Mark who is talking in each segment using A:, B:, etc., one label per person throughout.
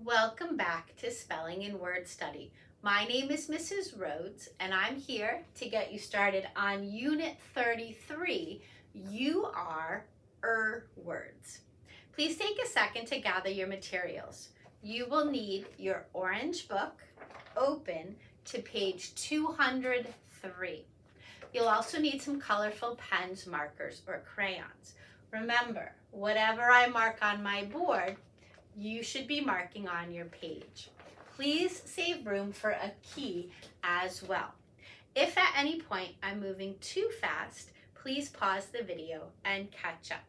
A: Welcome back to Spelling and Word Study. My name is Mrs. Rhoades, and I'm here to get you started on Unit 33, You Are Words. Please take a second to gather your materials. You will need your orange book open to page 203. You'll also need some colorful pens, markers, or crayons. Remember, whatever I mark on my board, you should be marking on your page. Please save room for a key as well. If at any point I'm moving too fast, please pause the video and catch up.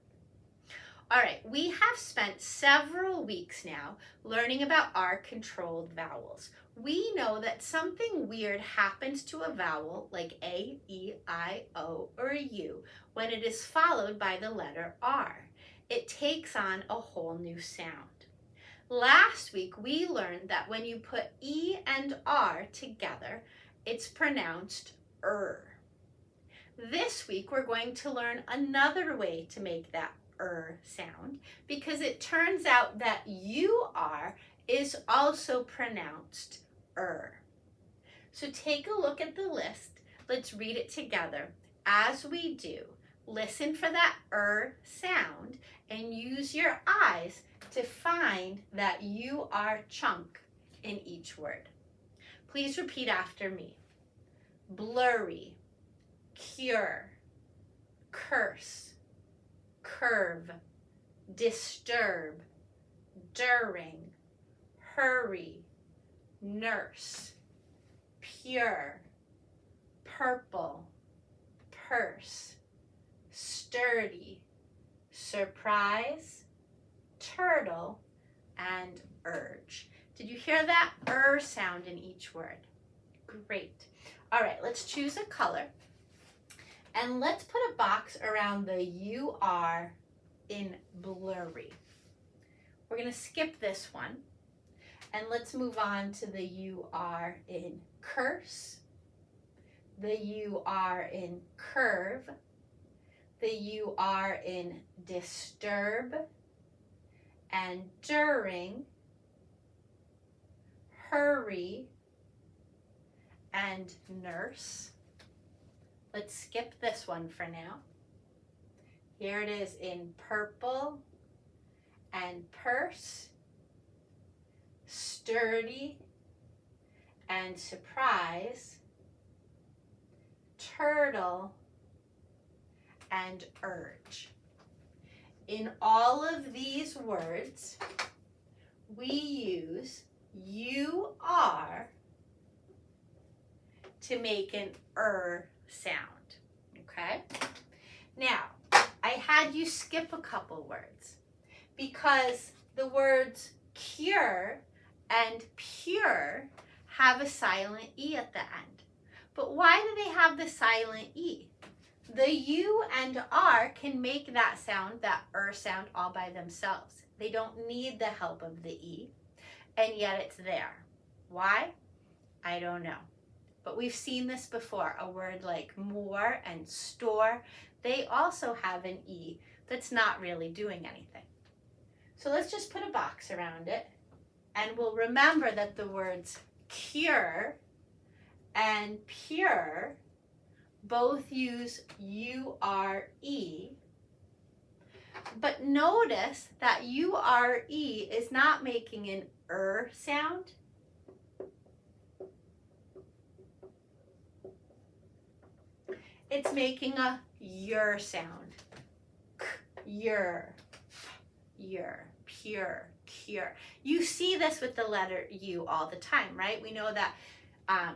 A: All right, we have spent several weeks now learning about our controlled vowels. We know that something weird happens to a vowel like A, E, I, O, or U when it is followed by the letter R. It takes on a whole new sound. Last week, we learned that when you put E and R together, it's pronounced This week, we're going to learn another way to make that sound because it turns out that you are is also pronounced So take a look at the list. Let's read it together. As we do, listen for that sound and use your eyes to find that you are chunk in each word. Please repeat after me. Blurry, cure, curse, curve, disturb, during, hurry, nurse, pure, purple, purse, sturdy, surprise, turtle, and urge. Did you hear that sound in each word? Great. All right, let's choose a color and let's put a box around the you are in blurry. We're going to skip this one and let's move on to the you are in curse, the you are in curve, the you are in disturb, and during, hurry, and nurse. Let's skip this one for now. Here it is in purple and purse, sturdy and surprise, turtle, and urge. In all of these words, we use you are to make an sound, okay? Now, I had you skip a couple words because the words cure and pure have a silent E at the end. But why do they have the silent E? The U and R can make that sound, that sound, all by themselves. They don't need the help of the E, and yet it's there. Why? I don't know. But we've seen this before. A word like more and store, they also have an E that's not really doing anything. So let's just put a box around it, and we'll remember that the words cure and pure both use U-R-E, but notice that U-R-E is not making an sound. It's making a your sound. Your, pure, cure. You see this with the letter U all the time, right? We know that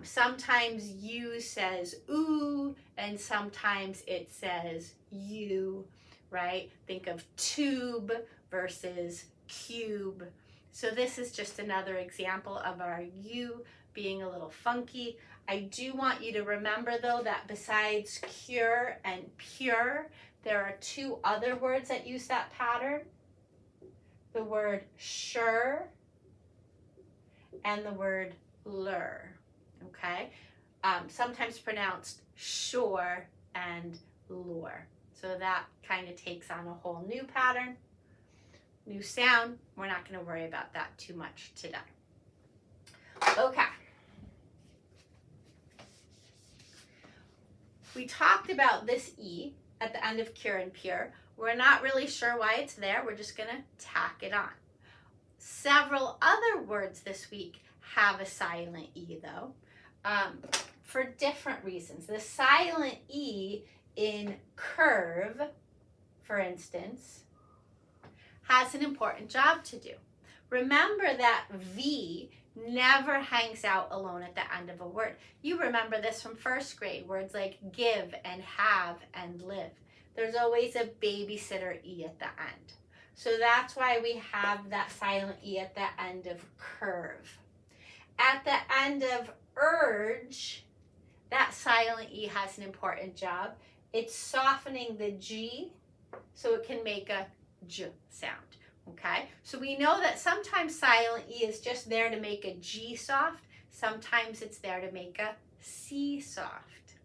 A: sometimes U says ooh, and sometimes it says you, right? Think of tube versus cube. So this is just another example of our U being a little funky. I do want you to remember though that besides cure and pure, there are two other words that use that pattern. The word sure and the word lure. Okay, sometimes pronounced sure and lure. So that kind of takes on a whole new pattern. new sound. We're not going to worry about that too much today. Okay. We talked about this E at the end of cure and pure. We're not really sure why it's there. We're just going to tack it on. Several other words this week have a silent E though, for different reasons. The silent E in curve, for instance, has an important job to do. Remember that V never hangs out alone at the end of a word. You remember this from first grade, words like give and have and live. There's always a babysitter E at the end. So that's why we have that silent E at the end of curve. At the end of urge, that silent E has an important job. It's softening the G so it can make a J sound. Okay, so we know that sometimes silent E is just there to make a G soft. Sometimes it's there to make a C soft.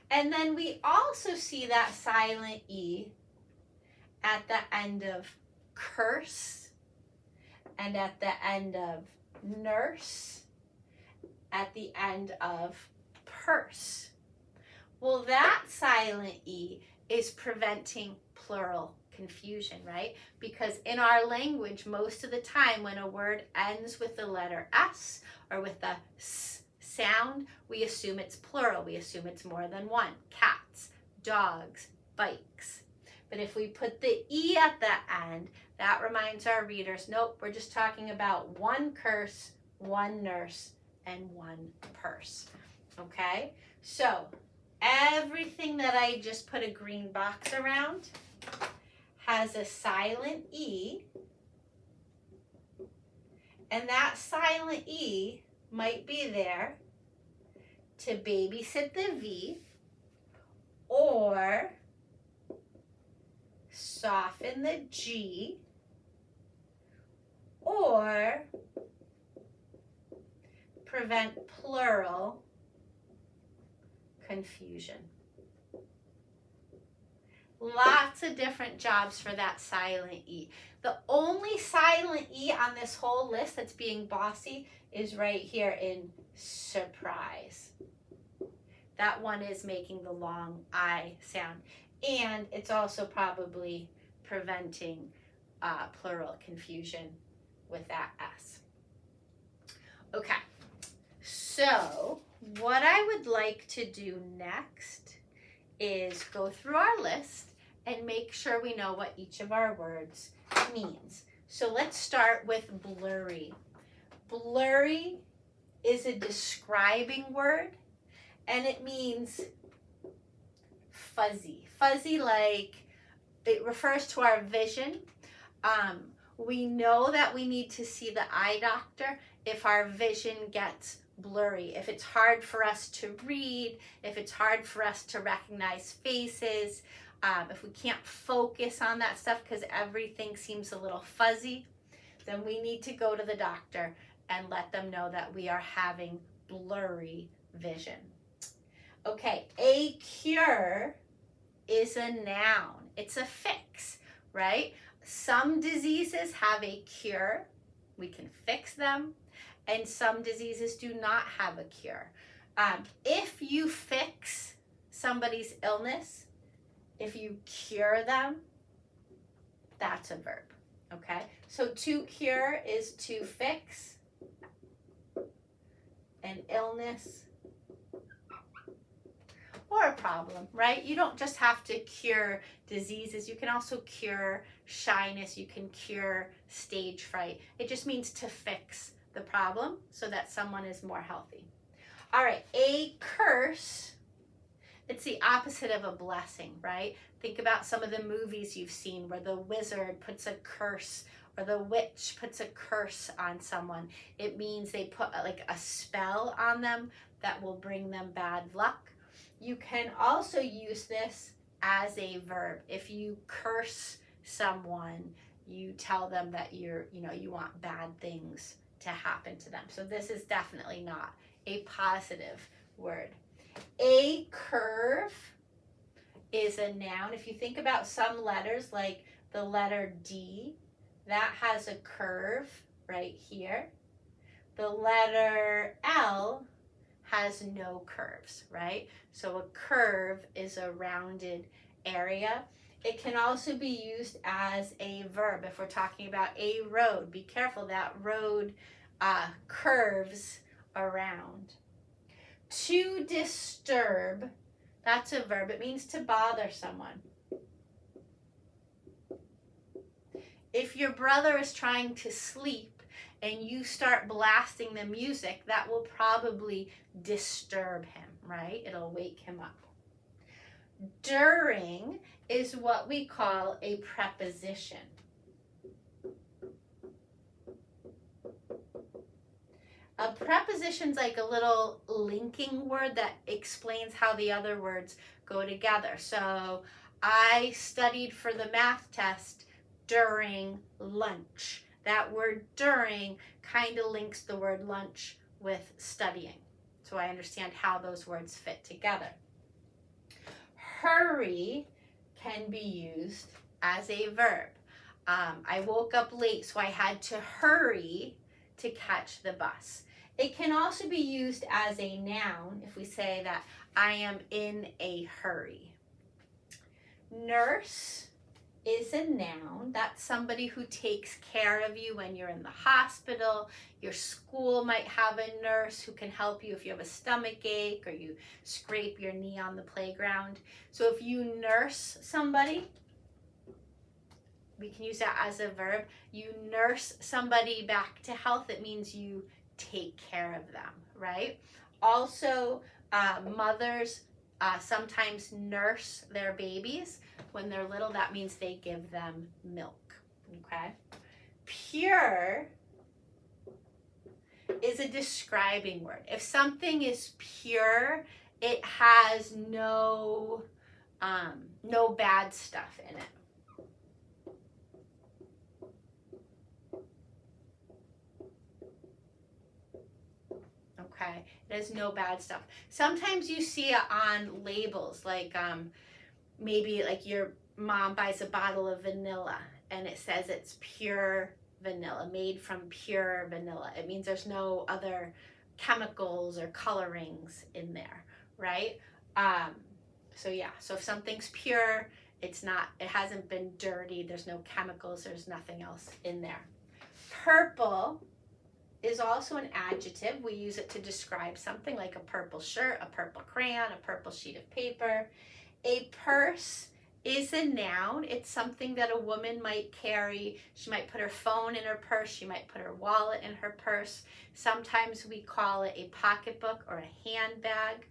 A: And then we also see that silent E at the end of curse and at the end of nurse, at the end of purse. Well, that silent E is preventing plural confusion, right? Because in our language, most of the time when a word ends with the letter S or with the S sound, we assume it's plural. We assume it's more than one. Cats, dogs, bikes. But if we put the E at the end, that reminds our readers, nope, we're just talking about one curse, one nurse, and one purse. Okay? So everything that I just put a green box around has a silent E, and that silent E might be there to babysit the V or soften the G or prevent plural confusion. Lots of different jobs for that silent E. The only silent E on this whole list that's being bossy is right here in surprise. That one is making the long I sound. And it's also probably preventing plural confusion with that S. Okay, so what I would like to do next is go through our list and make sure we know what each of our words means. So let's start with blurry. Blurry is a describing word, and it means fuzzy. Fuzzy, like it refers to our vision. We know that we need to see the eye doctor if our vision gets blurry, if it's hard for us to read, if it's hard for us to recognize faces, if we can't focus on that stuff because everything seems a little fuzzy, then we need to go to the doctor and let them know that we are having blurry vision. Okay, a cure is a noun. It's a fix, right? Some diseases have a cure. We can fix them. And some diseases do not have a cure. If you fix somebody's illness, if you cure them, that's a verb, okay? So to cure is to fix an illness or a problem, right? You don't just have to cure diseases. You can also cure shyness. You can cure stage fright. It just means to fix the problem so that someone is more healthy. All right, a curse, it's the opposite of a blessing, right? Think about some of the movies you've seen where the wizard puts a curse or the witch puts a curse on someone. It means they put like a spell on them that will bring them bad luck. You can also use this as a verb. If you curse someone, you tell them that you want bad things to happen to them. So this is definitely not a positive word. A curve is a noun. If you think about some letters like the letter D, that has a curve right here. The letter L has no curves, right? So a curve is a rounded area. It can also be used as a verb if we're talking about a road. Be careful, that road curves around. To disturb, that's a verb. It means to bother someone. If your brother is trying to sleep and you start blasting the music, that will probably disturb him, right? It'll wake him up. During is what we call a preposition. A preposition's like a little linking word that explains how the other words go together. So I studied for the math test during lunch. That word during kind of links the word lunch with studying. So I understand how those words fit together. Hurry can be used as a verb. I woke up late, so I had to hurry to catch the bus. It can also be used as a noun if we say that I am in a hurry. Nurse is a noun. That's somebody who takes care of you when you're in the hospital. Your school might have a nurse who can help you if you have a stomach ache or you scrape your knee on the playground. So if you nurse somebody, we can use that as a verb. You nurse somebody back to health. It means you take care of them, right? Also, mothers sometimes nurse their babies when they're little. That means they give them milk, okay? Pure is a describing word. If something is pure, it has no bad stuff in it. Okay, it has no bad stuff. Sometimes you see it on labels, like maybe like your mom buys a bottle of vanilla and it says it's pure vanilla, made from pure vanilla. It means there's no other chemicals or colorings in there, right? So yeah, so if something's pure, it hasn't been dirty, there's no chemicals, there's nothing else in there. Purple is also an adjective. We use it to describe something, like a purple shirt, a purple crayon, a purple sheet of paper. A purse is a noun. It's something that a woman might carry. She might put her phone in her purse. She might put her wallet in her purse. Sometimes we call it a pocketbook or a handbag.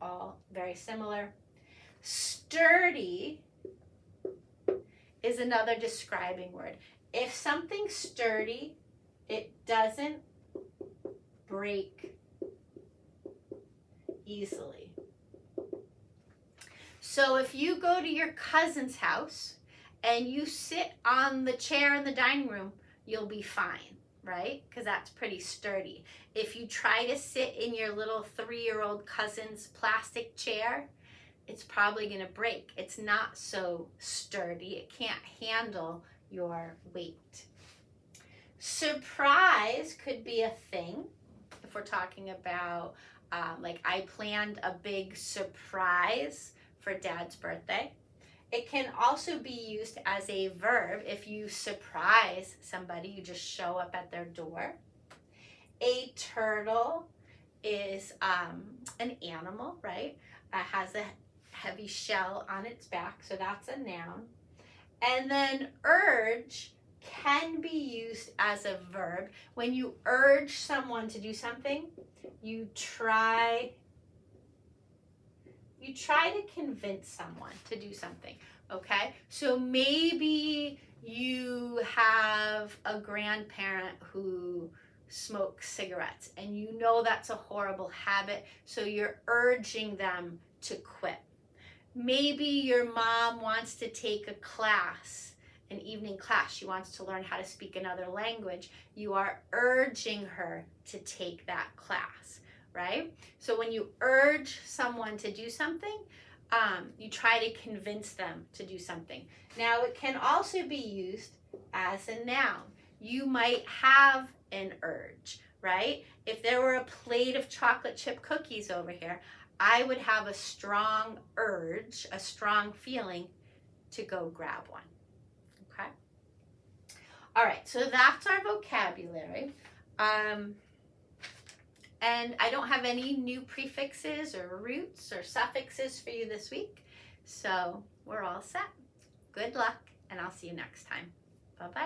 A: All very similar. Sturdy is another describing word. If something's sturdy, it doesn't break easily. So if you go to your cousin's house and you sit on the chair in the dining room, you'll be fine, right? Because that's pretty sturdy. If you try to sit in your little 3-year-old cousin's plastic chair, it's probably going to break. It's not so sturdy. It can't handle your weight. Surprise could be a thing if we're talking about like I planned a big surprise for Dad's birthday. It can also be used as a verb. If you surprise somebody, you just show up at their door. A turtle is an animal, right? It has a heavy shell on its back, so that's a noun. And then urge can be used as a verb. When you urge someone to do something, you try to convince someone to do something, okay? So maybe you have a grandparent who smokes cigarettes and you know that's a horrible habit, so you're urging them to quit. Maybe your mom wants to take a class, an evening class. She wants to learn how to speak another language. You are urging her to take that class, right? So when you urge someone to do something, you try to convince them to do something. Now it can also be used as a noun. You might have an urge, right? If there were a plate of chocolate chip cookies over here, I would have a strong urge, a strong feeling to go grab one, okay? All right, so that's our vocabulary. And I don't have any new prefixes or roots or suffixes for you this week. So we're all set. Good luck, and I'll see you next time. Bye-bye.